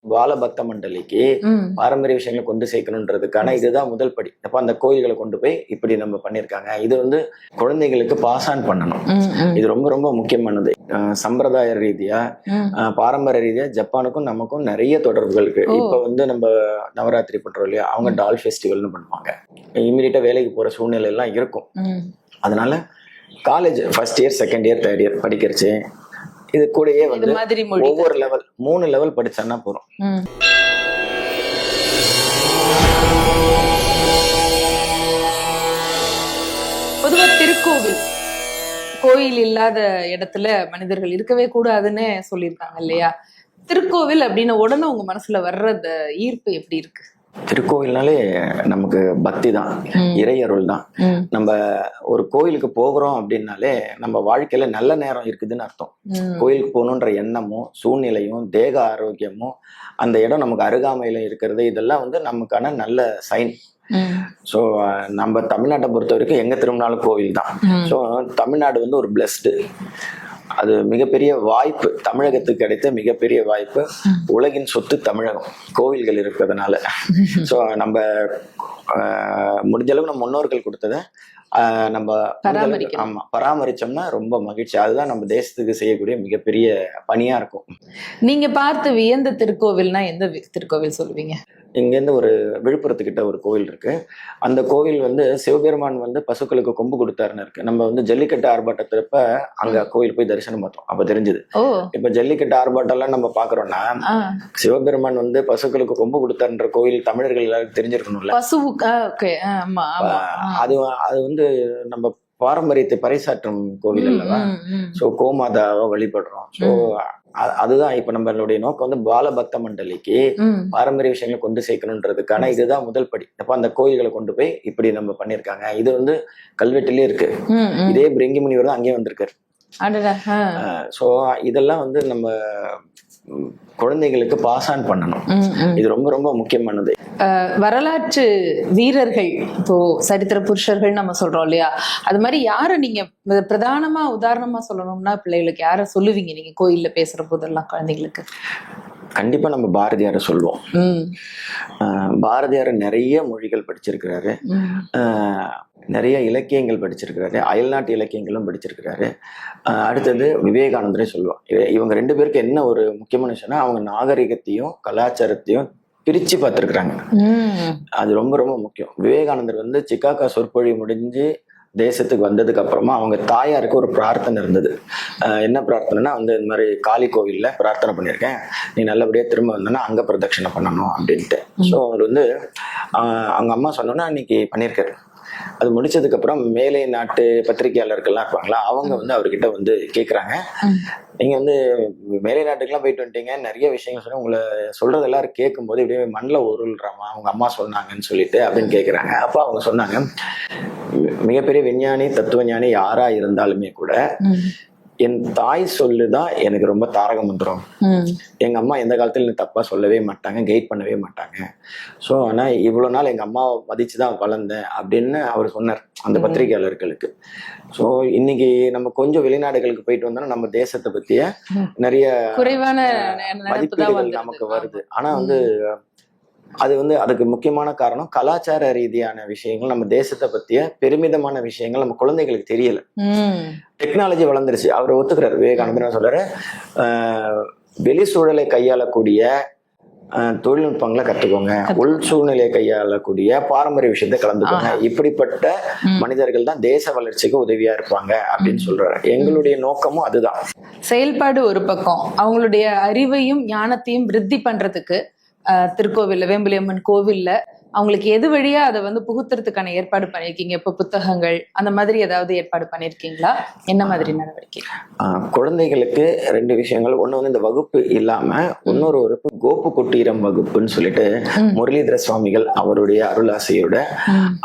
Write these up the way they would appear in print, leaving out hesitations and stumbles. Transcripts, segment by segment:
பாலபக்த மண்டலிக்கு பாரம்பரிய விஷயங்களை கொண்டு சேர்க்கணுன்றதுக்கான இதுதான் முதல் படி. அப்ப அந்த கோயில்களை கொண்டு போய் இப்படி நம்ம பண்ணியிருக்காங்க. இது வந்து குழந்தைகளுக்கு பாஸ் ஆன் பண்ணணும். இது ரொம்ப ரொம்ப முக்கியமானது. சம்பிரதாய ரீதியா பாரம்பரிய ரீதியா ஜப்பானுக்கும் நமக்கும் நிறைய தொடர்புகள் இருக்கு. இப்ப வந்து நம்ம நவராத்திரி பண்றோம் இல்லையா, அவங்க டால் ஃபெஸ்டிவல்னு பண்ணுவாங்க. இமீடியட்டா வேலைக்கு போற சூழ்நிலை எல்லாம் இருக்கும். அதனால college first year, second year, third year படிக்கிறச்சு இது கூடயே வந்து ஒவ்வொரு லெவல் 3 லெவல் படிச்சோன்னா போறோம். பொதுவா திருக்கோவில், கோயில் இல்லாத இடத்துல மனிதர்கள் இருக்கவே கூடாதுன்னு சொல்லியிருக்காங்க இல்லையா? திருக்கோவில் அப்படின்னு உடனே உங்க மனசுல வர்ற ஈர்ப்பு எப்படி இருக்கு? திருக்கோவில்னாலே நமக்கு பக்தி தான், இறையருள் தான். நம்ம ஒரு கோயிலுக்கு போகிறோம் அப்படின்னாலே நம்ம வாழ்க்கையில நல்ல நேரம் இருக்குதுன்னு அர்த்தம். கோயிலுக்கு போகணுன்ற எண்ணமும் சூழ்நிலையும் தேக ஆரோக்கியமும் அந்த இடம் நமக்கு அருகாமையில இருக்கிறது, இதெல்லாம் வந்து நமக்கான நல்ல சைன். ஸோ நம்ம தமிழ்நாட்டை பொறுத்த வரைக்கும் எங்க திரும்பினாலும் கோவில் தான். ஸோ தமிழ்நாடு வந்து ஒரு பிளஸ்டு, அது மிகப்பெரிய வாய்ப்பு, தமிழகத்துக்கு கிடைத்த மிகப்பெரிய வாய்ப்பு. உலகின் சொத்து தமிழகம், கோவில்கள் இருக்கிறதுனால. ஸோ நம்ம முடிஞ்ச அளவு நம்ம முன்னோர்கள் கொடுத்ததை நம்ம பராமரிச்சோம்னா ரொம்ப மகிழ்ச்சி. அதுதான் நம்ம தேசத்துக்கு செய்யக்கூடிய மிகப்பெரிய பணியா இருக்கும். நீங்க பார்த்து வியந்த திருக்கோவில்னா எந்த திருக்கோவில் சொல்லுவீங்க? இங்கேருந்து ஒரு விழுப்புரத்துக்கிட்ட ஒரு கோவில் இருக்கு. அந்த கோவில் வந்து சிவபெருமான் வந்து பசுக்களுக்கு கொம்பு கொடுத்தாருன்னு இருக்கு. நம்ம வந்து ஜல்லிக்கட்டு ஆர்ப்பாட்டத்திறப்ப அங்க கோவில் போய் தரிசனம் பார்த்தோம், அப்ப தெரிஞ்சது. இப்ப ஜல்லிக்கட்டு ஆர்ப்பாட்டம் எல்லாம் நம்ம பாக்குறோம்னா சிவபெருமான் வந்து பசுக்களுக்கு கொம்பு கொடுத்தாருன்ற கோவில் தமிழர்கள் எல்லாரும் தெரிஞ்சிருக்கணும்ல. அது வந்து நம்ம பாரம்பரியத்தை பறைசாற்றும் கோவில் அல்லவா. சோ கோமாதாவை வழிபடுறோம். சோ அதுதான் இப்ப நம்மளுடைய நோக்கம் வந்து பாலபக்த மண்டலிக்கு பாரம்பரிய விஷயங்களை கொண்டு சேர்க்கணுன்றதுக்கான இதுதான் முதல் படி. அப்ப அந்த கோயில்களை கொண்டு போய் இப்படி நம்ம பண்ணிருக்காங்க. இது வந்து கல்வெட்டுலயே இருக்கு. இதே பிரிங்கி முனிவர் தான் அங்கேயே வந்திருக்காரு. சோ இதெல்லாம் வந்து நம்ம குழந்தைகளுக்கு பாஸ் ஆன் பண்ணணும். இது ரொம்ப ரொம்ப முக்கியமானது. வரலாற்று வீரர்கள், இப்போ சரித்திர புருஷர்கள் நம்ம சொல்றோம் இல்லையா, அது மாதிரி யார நீங்க பிரதானமா உதாரணமா சொல்லணும்னா பிள்ளைகளுக்கு யார சொல்லுவீங்க நீங்க கோயில்ல பேசுற போதெல்லாம் குழந்தைகளுக்கு? கண்டிப்பா நம்ம பாரதியாரை சொல்லுவோம். பாரதியார் நிறைய மொழிகள் படிச்சிருக்கிறாரு, நிறைய இலக்கியங்கள் படிச்சிருக்கிறாரு, அயல்நாட்டு இலக்கியங்களும் படிச்சிருக்கிறாரு. அடுத்தது விவேகானந்தரே சொல்லுவோம். இவங்க 2 பேருக்கு என்ன ஒரு முக்கியமான விஷயம்னா அவங்க நாகரிகத்தையும் கலாச்சாரத்தையும் பிரிச்சு பார்த்திருக்கிறாங்க. அது ரொம்ப ரொம்ப முக்கியம். விவேகானந்தர் வந்து சிக்காகோ சொற்பொழி முடிஞ்சு தேசத்துக்கு வந்ததுக்கு அப்புறமா அவங்க தாயாருக்கு ஒரு பிரார்த்தனை இருந்தது. என்ன பிரார்த்தனைனா வந்து இந்த மாதிரி காளி கோவில்ல பிரார்த்தனை பண்ணியிருக்கேன், நீ நல்லபடியா திரும்ப வந்தோன்னா அங்க பிரதட்சணை பண்ணணும் அப்படின்ட்டு. ஸோ அவர் வந்து அவங்க அம்மா சொன்னோன்னா அன்னைக்கு பண்ணியிருக்காரு. அது முடிச்சதுக்கு அப்புறம் மேலை நாட்டு பத்திரிகையாளர்கள்லாம் இருப்பாங்களா, அவங்க வந்து அவர்கிட்ட வந்து கேட்குறாங்க, நீங்க வந்து மேலை நாட்டுக்கெல்லாம் போயிட்டு வந்துட்டீங்க, நிறைய விஷயங்கள் சொன்னா உங்களை சொல்றது எல்லாரும் கேட்கும் போது இப்படியே மண்ணில் உருள்றாமா அவங்க அம்மா சொன்னாங்கன்னு சொல்லிட்டு அப்படின்னு கேட்குறாங்க. அப்போ அவங்க சொன்னாங்க, மிகப்பெரிய விஞ்ஞானி தத்துவ ஞானி யாரா இருந்தாலுமே கூட என் தாய் சொல்லுதான் எனக்கு ரொம்ப தாரக மந்திரம். எங்க அம்மா எந்த காலத்துல தப்பா சொல்லவே மாட்டாங்க, கைட் பண்ணவே மாட்டாங்க. ஸோ ஆனா இவ்வளவு நாள் எங்க அம்மாவை மதிச்சுதான் வளர்ந்தேன் அப்படின்னு அவர் சொன்னார் அந்த பத்திரிகையாளர்களுக்கு. ஸோ இன்னைக்கு நம்ம கொஞ்சம் வெளிநாடுகளுக்கு போயிட்டு வந்தோம்னா நம்ம தேசத்தை பத்திய நிறைய குறைவான மதிப்பீடுகள் நமக்கு வருது. ஆனா வந்து அது வந்து அதுக்கு முக்கியமான காரணம் கலாச்சார ரீதியான விஷயங்கள், நம்ம தேசத்தை பத்திய பெருமிதமான விஷயங்கள் நம்ம குழந்தைகளுக்கு தெரியல. டெக்னாலஜி வளர்ந்துருச்சு, அவர் ஒத்துக்கிறார். விவேகானந்தர் சொல்றாரு, வெளி சூழலை கையாளக்கூடிய தொழில்நுட்பங்களை கத்துக்கோங்க, உள் சூழ்நிலையை கையாளக்கூடிய பாரம்பரிய விஷயத்தை கலந்துக்கோங்க. இப்படிப்பட்ட மனிதர்கள் தான் தேச வளர்ச்சிக்கு உதவியா இருப்பாங்க அப்படின்னு சொல்றாரு. எங்களுடைய நோக்கமும் அதுதான். செயல்பாடு ஒரு பக்கம், அவங்களுடைய அறிவையும் ஞானத்தையும் விருத்தி பண்றதுக்கு திருக்கோவில்ல, வேம்புலியம்மன் கோவில்ல அவங்களுக்கு எது வழியா அதை வந்து புகுத்துறதுக்கான ஏற்பாடு பண்ணிருக்கீங்க? இப்ப புத்தகங்கள் அந்த மாதிரி ஏதாவது ஏற்பாடு பண்ணிருக்கீங்களா? என்ன மாதிரி நடவடிக்கை? குழந்தைகளுக்கு 2 விஷயங்கள். ஒண்ணு வந்து இந்த வகுப்பு இல்லாம இன்னொரு வகுப்பு கோப்பு குட்டீரம் வகுப்புன்னு சொல்லிட்டு முரளிதர சுவாமிகள் அவருடைய அருளாசையோட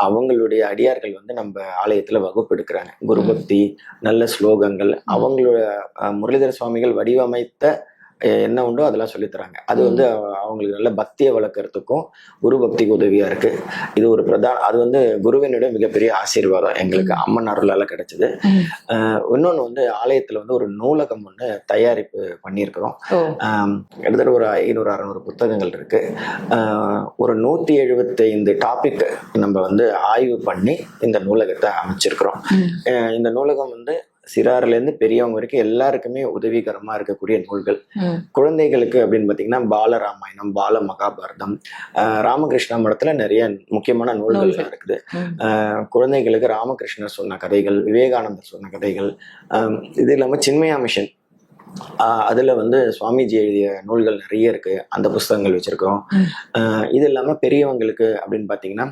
அவங்களுடைய அடியார்கள் வந்து நம்ம ஆலயத்துல வகுப்பு எடுக்கிறாங்க. குருபக்தி, நல்ல ஸ்லோகங்கள், அவங்களோட முரளிதர சுவாமிகள் வடிவமைத்த என்ன உண்டோ அதெல்லாம் சொல்லித்தராங்க. அது வந்து அவங்களுக்கு நல்ல பக்தியை வளர்க்கறதுக்கும் குரு பக்திக்கு உதவியா இருக்கு. இது ஒரு அது வந்து குருவினுடைய மிகப்பெரிய ஆசீர்வாதம் எங்களுக்கு அம்மன் அருளால கிடைச்சது. இன்னொன்று வந்து ஆலயத்துல வந்து ஒரு நூலகம் ஒன்று தயாரிப்பு பண்ணியிருக்கிறோம். கிட்டத்தட்ட ஒரு 500-600 புத்தகங்கள் இருக்கு. ஒரு 175 டாபிக் நம்ம வந்து ஆய்வு பண்ணி இந்த நூலகத்தை அமைச்சிருக்கிறோம். இந்த நூலகம் வந்து சிறார்லேருந்து பெரியவங்க வரைக்கும் எல்லாருக்குமே உதவிகரமா இருக்கக்கூடிய நூல்கள். குழந்தைகளுக்கு அப்படின்னு பார்த்தீங்கன்னா பால ராமாயணம், பால மகாபாரதம், ராமகிருஷ்ண மடத்துல நிறைய முக்கியமான நூல்கள் இருக்குது. குழந்தைகளுக்கு ராமகிருஷ்ணர் சொன்ன கதைகள், விவேகானந்தர் சொன்ன கதைகள், இது இல்லாமல் சின்மயா மிஷன் அதுல வந்து சுவாமிஜி எழுதிய நூல்கள் நிறைய இருக்கு. அந்த புஸ்தகங்கள் வச்சிருக்கோம். இது இல்லாம பெரியவங்களுக்கு அப்படின்னு பாத்தீங்கன்னா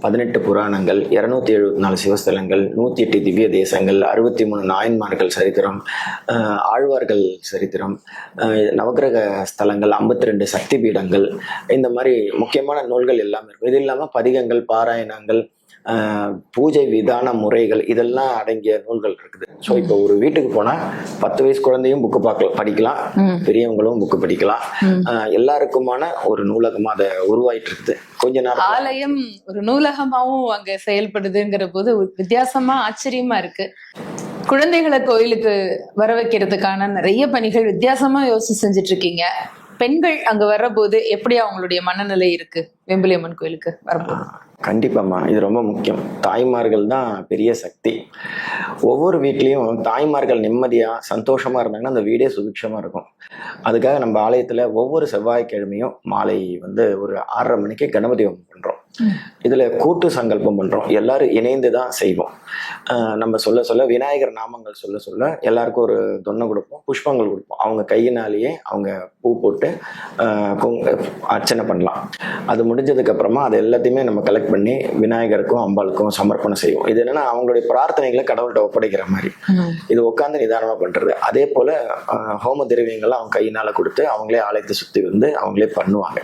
18 புராணங்கள், 274 சிவஸ்தலங்கள், 108 திவ்ய தேசங்கள், 63 நாயன்மார்கள் சரித்திரம், ஆழ்வார்கள் சரித்திரம், நவகிரக ஸ்தலங்கள், 52 சக்தி பீடங்கள், இந்த மாதிரி முக்கியமான நூல்கள் எல்லாமே இருக்கும். இது இல்லாம பதிகங்கள், பாராயணங்கள், பூஜை விதான முறைகள், இதெல்லாம் அடங்கிய நூல்கள் இருக்குது. ஸோ இப்போ ஒரு வீட்டுக்கு போனா 10 வயசு குழந்தையும் புக்கு படிக்கலாம், பெரியவங்களும் புக்கு படிக்கலாம். எல்லாருக்குமான ஒரு நூலகமா அதை உருவாயிட்டு இருக்குது. கொஞ்ச நேரம் ஆலயம் ஒரு நூலகமாவும் அங்க செயல்படுதுங்கிற போது வித்தியாசமா ஆச்சரியமா இருக்கு. குழந்தைகளை கோயிலுக்கு வர வைக்கிறதுக்கான நிறைய பணிகள் வித்தியாசமா யோசிச்சு செஞ்சுட்டு இருக்கீங்க. பெண்கள் அங்க வர்றபோது எப்படி அவங்களுடைய மனநிலை இருக்கு வேம்புலியம்மன் கோயிலுக்கு வரும்போது? கண்டிப்பாம்மா, இது ரொம்ப முக்கியம். தாய்மார்கள் தான் பெரிய சக்தி. ஒவ்வொரு வீட்லேயும் தாய்மார்கள் நிம்மதியாக சந்தோஷமாக இருந்தாங்கன்னா அந்த வீடே சுபிக்ஷமாக இருக்கும். அதுக்காக நம்ம ஆலயத்தில் ஒவ்வொரு செவ்வாய்க்கிழமையும் மாலை வந்து ஒரு 6:30 மணிக்கு கணபதி ஹோமம் பண்ணுறோம். இதில் கூட்டு சங்கல்பம் பண்ணுறோம். எல்லாரும் இணைந்து தான் செய்வோம். நம்ம சொல்ல விநாயகர் நாமங்கள் சொல்ல எல்லாருக்கும் ஒரு தொன்னை கொடுப்போம், புஷ்பங்கள் கொடுப்போம். அவங்க கையினாலேயே அவங்க பூ போட்டு அர்ச்சனை பண்ணலாம். அது முடிஞ்சதுக்கு அப்புறமா அது எல்லாத்தையுமே நம்ம கலெக்ட் பண்ணி விநாயகருக்கும் அம்பாளுக்கும் சமர்ப்பணம் செய்வோம். இது என்னன்னா அவங்களுடைய பிரார்த்தனைகளை கடவுள்கிட்ட ஒப்படைக்கிற மாதிரி. இது உட்காந்து நிதானமா பண்றது. அதே போல ஹோம திரவியங்கள்லாம் அவங்க கையினால கொடுத்து அவங்களே ஆலயத்தை சுத்தி வந்து அவங்களே பண்ணுவாங்க.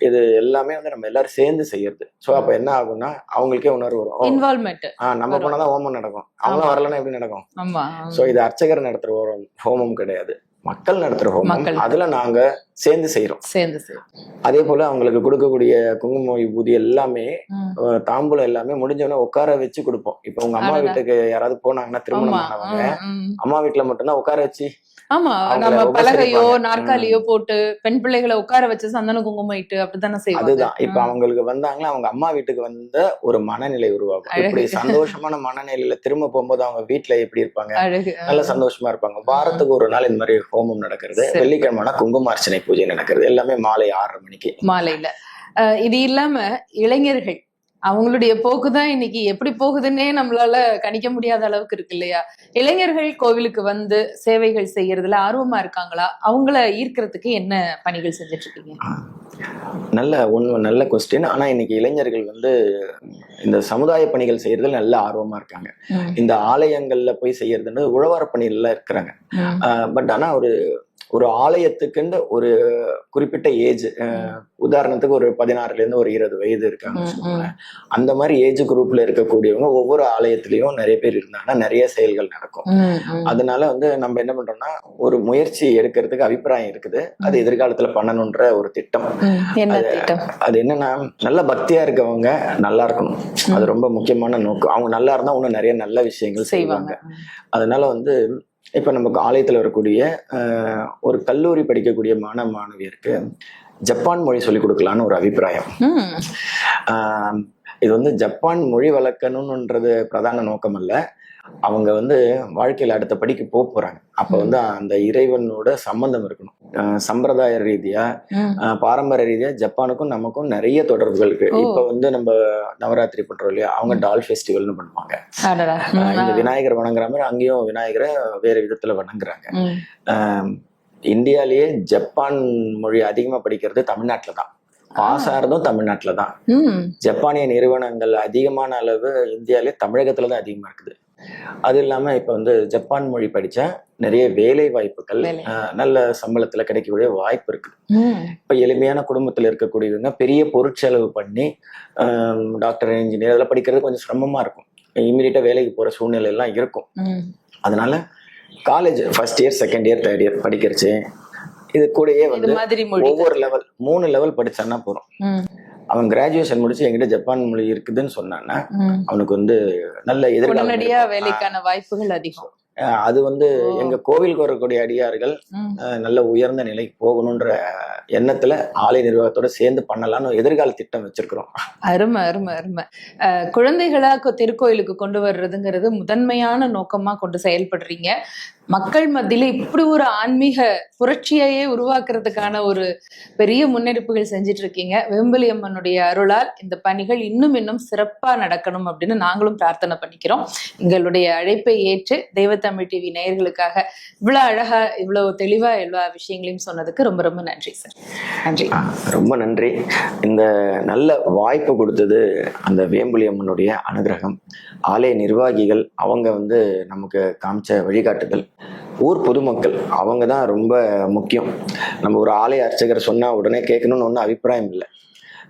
இது எல்லாமே வந்து நம்ம எல்லாரும் சேர்ந்து செய்யறது. ஸோ அப்ப என்ன ஆகும்னா அவங்களுக்கே உணர்வு வரும், இன்வால்வ்மெண்ட். நம்ம போனாதான் ஹோமம் நடக்கும், அவங்களும் வரலன்னா எப்படி நடக்கும்? ஸோ இது அர்ச்சகர் நடத்துற ஹோமம் கிடையாது, மக்கள் நடத்துற ஹோமம். அதுல நாங்க சேர்ந்து செய்யறோம். அதே போல அவங்களுக்கு கொடுக்கக்கூடிய குங்குமம், விபூதி எல்லாமே, தாம்பூலம் எல்லாமே முடிஞ்சவொடனே உட்கார வச்சு கொடுப்போம். இப்ப உங்க அம்மா வீட்டுக்கு யாராவது போனாங்கன்னா திருமணம் ஆனவங்க அம்மா வீட்டுல மட்டும்தான் உட்கார வச்சு, ஆமா, நம்ம பலகையோ நாற்காலியோ போட்டு பெண் பிள்ளைகளை உட்கார வச்சு சந்தன குங்குமம் இட்டு அப்படித்தானே செய்வோம். அதுதான் இப்ப அவங்களுக்கு வந்தாங்கன்னா அவங்க அம்மா வீட்டுக்கு வந்த ஒரு மனநிலை உருவாகும். இப்படி சந்தோஷமான மனநிலையில திரும்ப போகும்போது அவங்க வீட்டுல எப்படி இருப்பாங்க? நல்ல சந்தோஷமா இருப்பாங்க. வாரத்துக்கு ஒரு நாள் இந்த மாதிரி ஹோமம் நடக்கிறது. வெள்ளிக்கிழமை குங்குமார்ச்சனை பூஜை நடக்கிறது. எல்லாமே மாலை 6:30 மணிக்கு மாலையில. இது இல்லாம இளைஞர்கள் அவங்களுடைய போக்குதான் இன்னைக்கு எப்படி போகுதுன்னே நம்மளால கணிக்க முடியாத அளவுக்கு இருக்கு இல்லையா? இளைஞர்கள் கோவிலுக்கு வந்து சேவைகள் செய்யறதுல ஆர்வமா இருக்காங்களா? அவங்கள ஈர்க்கிறதுக்கு என்ன பணிகள் செஞ்சுட்டு இருக்கீங்க? நல்ல கொஸ்டின். ஆனா இன்னைக்கு இளைஞர்கள் வந்து இந்த சமுதாய பணிகள் செய்யறதுல நல்ல ஆர்வமா இருக்காங்க. இந்த ஆலயங்கள்ல போய் செய்யறதுன்னு உழவார பணிகள்ல இருக்கிறாங்க. பட் ஆனா ஒரு ஆலயத்துக்குன்னு ஒரு குறிப்பிட்ட ஏஜ், உதாரணத்துக்கு ஒரு 16ல இருந்து ஒரு 20 வயது இருக்காங்க. அந்த மாதிரி ஏஜ் குரூப்ல இருக்கக்கூடியவங்க ஒவ்வொரு ஆலயத்திலயும் நிறைய பேர் இருந்தாங்கன்னா நிறைய செயல்கள் நடக்கும். அதனால வந்து நம்ம என்ன பண்றோம்னா ஒரு முயற்சி எடுக்கிறதுக்கு அபிப்பிராயம் இருக்குது. அது எதிர்காலத்துல பண்ணணும்ன்ற ஒரு திட்டம். அது என்னன்னா நல்ல பக்தியா இருக்கவங்க நல்லா இருக்கணும். அது ரொம்ப முக்கியமான நோக்கம். அவங்க நல்லா இருந்தா இன்னும் நிறைய நல்ல விஷயங்கள் செய்வாங்க. அதனால வந்து இப்ப நமக்கு ஆலயத்துல வரக்கூடிய ஒரு கல்லூரி படிக்கக்கூடிய மாணவியருக்கு ஜப்பான் மொழி சொல்லிக் கொடுக்கலான்னு ஒரு அபிப்பிராயம். இது வந்து ஜப்பான் மொழி வளர்க்கணும்ன்றது பிரதான நோக்கம் அல்ல. அவங்க வந்து வாழ்க்கையில அடுத்த படிக்கு போறாங்க. அப்ப வந்து அந்த இறைவனோட சம்பந்தம் இருக்கணும். சம்பிரதாய ரீதியா, பாரம்பரிய ரீதியா ஜப்பானுக்கும் நமக்கும் நிறைய தொடர்புகள் இருக்கு. இப்ப வந்து நம்ம நவராத்திரி பண்றோம் இல்லையா, அவங்க டால் ஃபெஸ்டிவல்னு பண்ணுவாங்க. இந்த விநாயகர் வணங்குற மாதிரி அங்கேயும் விநாயகரை வேற விதத்துல வணங்குறாங்க. இந்தியாலேயே ஜப்பான் மொழி அதிகமா படிக்கிறது தமிழ்நாட்டுல தான். பாஸ் ஆறதும் தமிழ்நாட்டுல தான். ஜப்பானிய நிறுவனங்கள் அதிகமான அளவு இந்தியாவிலே தமிழகத்துலதான் அதிகமா இருக்குது. அது இல்லாம இப்ப வந்து ஜப்பான் மொழி படிச்சா நிறைய வேலை வாய்ப்புகள் நல்ல சம்பளத்துல கிடைக்கக்கூடிய வாய்ப்பு இருக்குது. இப்ப எளிமையான குடும்பத்துல இருக்கக்கூடியவங்க பெரிய பொருட்செலவு பண்ணி டாக்டர், இன்ஜினியர் அதெல்லாம் படிக்கிறது கொஞ்சம் சிரமமா இருக்கும். இமீடியட்டா வேலைக்கு போற சூழ்நிலை எல்லாம் இருக்கும். அதனால college 1st year 2nd year 3rd year படிக்கிறச்சு இது கூடயே இது வந்து மாதிரி மொழி. ஒவ்வொரு லெவல் 3 லெவல் படிச்சான்னா போறோம். ம், அவன் கிராஜுவேஷன் முடிச்சு என்கிட்ட ஜப்பான் மொழி இருக்குதுன்னு சொன்னான்னா ம். அவனுக்கு வந்து நல்ல எதிர்காலம் உடனடியா இருக்கும். வேலைக்கான வாய்ப்புகள் அதிகம். அது வந்து ஓ. எங்க கோவிலுக்கு வரக்கூடிய அடியார்கள் ம். நல்ல உயர்ந்த நிலைக்கு போகணுன்ற எண்ணத்துல ஆலய நிர்வாகத்தோட சேர்ந்து பண்ணலாம்னு எதிர்கால திட்டம் வச்சிருக்கிறோம். அருமை அருமை அருமை. குழந்தைகளா திருக்கோயிலுக்கு கொண்டு வர்றதுங்கிறது முதன்மையான நோக்கமா கொண்டு செயல்படுறீங்க. மக்கள் மத்தியில இப்படி ஒரு ஆன்மீக புரட்சியையே உருவாக்குறதுக்கான ஒரு பெரிய முன்னெடுப்புகள் செஞ்சுட்டு இருக்கீங்க. வேம்புலி அம்மனுடைய அருளால் இந்த பணிகள் இன்னும் இன்னும் சிறப்பா நடக்கணும் அப்படின்னு நாங்களும் பிரார்த்தனை பண்ணிக்கிறோம். எங்களுடைய அழைப்பை ஏற்று தெய்வத்தமிழ் டிவி நேயர்களுக்காக இவ்வளவு அழகா இவ்வளவு தெளிவா எல்லா விஷயங்களையும் சொன்னதுக்கு ரொம்ப ரொம்ப நன்றி சார். நன்றி. ரொம்ப நன்றி. இந்த நல்ல வாய்ப்பு கொடுத்தது அந்த வேம்புலி அம்மனுடைய அனுகிரகம், ஆலய நிர்வாகிகள் அவங்க வந்து நமக்கு காமிச்ச வழிகாட்டுதல், ஊர் பொதுமக்கள் அவங்க தான் ரொம்ப முக்கியம். நம்ம ஒரு ஆலய அர்ச்சகர் சொன்னா உடனே கேட்கணும்னு ஒன்றும் அபிப்பிராயம் இல்லை.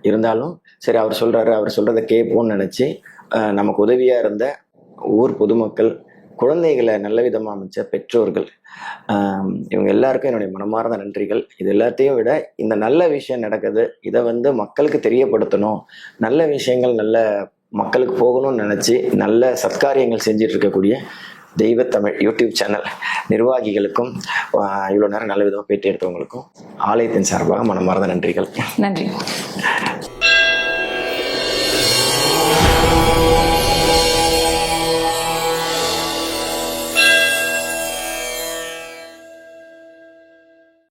இருந்தாலும் சரி அவர் சொல்றாரு, அவர் சொல்றதை கேட்போம்னு நினைச்சு நமக்கு உதவியா இருந்த ஊர் பொதுமக்கள், குழந்தைகளை நல்ல விதமாக அமைச்ச பெற்றோர்கள், இவங்க எல்லாருக்கும் என்னுடைய மனமார்ந்த நன்றிகள். இது எல்லாத்தையும் விட இந்த நல்ல விஷயம் நடக்குது, இதை வந்து மக்களுக்கு தெரியப்படுத்தணும், நல்ல விஷயங்கள் நல்ல மக்களுக்கு போகணும்னு நினச்சி நல்ல சத்காரியங்கள் செஞ்சிட்டு இருக்கக்கூடிய தெய்வத்தமிழ் யூடியூப் சேனல் நிர்வாகிகளுக்கும் இவ்வளோ நேரம் நல்ல விதமாக பேட்டி எடுத்தவங்களுக்கும் ஆலயத்தின் சார்பாக மனமார்ந்த நன்றிகள். நன்றி.